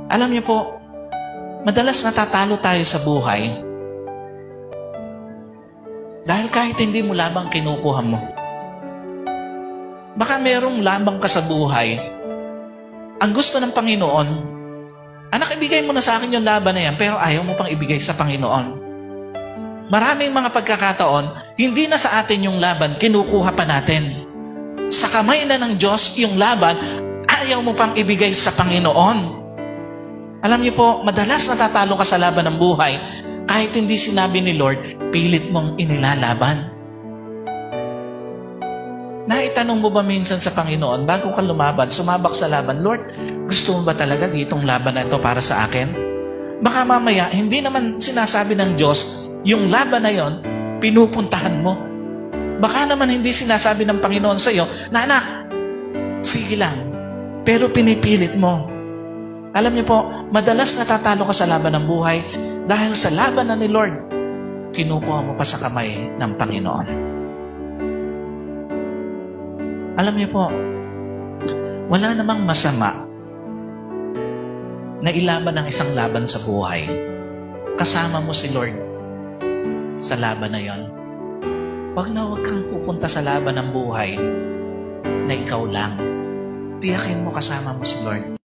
Alam niyo po, madalas natatalo tayo sa buhay dahil kahit hindi mo labang kinukuha mo. Baka merong labang ka sa buhay. Ang gusto ng Panginoon, anak, ibigay mo na sa akin yung laban na yan, pero ayaw mo pang ibigay sa Panginoon. Maraming mga pagkakataon, hindi na sa atin yung laban, kinukuha pa natin. Sa kamay na ng Diyos yung laban, ayaw mo pang ibigay sa Panginoon. Alam niyo po, madalas natatalo ka sa laban ng buhay, kahit hindi sinabi ni Lord, pilit mong inilalaban. Naitanong mo ba minsan sa Panginoon, bago ka lumaban, sumabak sa laban, Lord, gusto mo ba talaga ditong laban na ito para sa akin? Baka mamaya, hindi naman sinasabi ng Diyos, yung laban na yon, pinupuntahan mo. Baka naman hindi sinasabi ng Panginoon sa iyo, na anak, sige lang, pero pinipilit mo. Alam niyo po, madalas natatalo ka sa laban ng buhay dahil sa laban na ni Lord, kinukuha mo pa sa kamay ng Panginoon. Alam niyo po, wala namang masama na ilaban ng isang laban sa buhay. Kasama mo si Lord sa laban na yon. Huwag kang pupunta sa laban ng buhay na ikaw lang. Tiyakin mo kasama mo si Lord.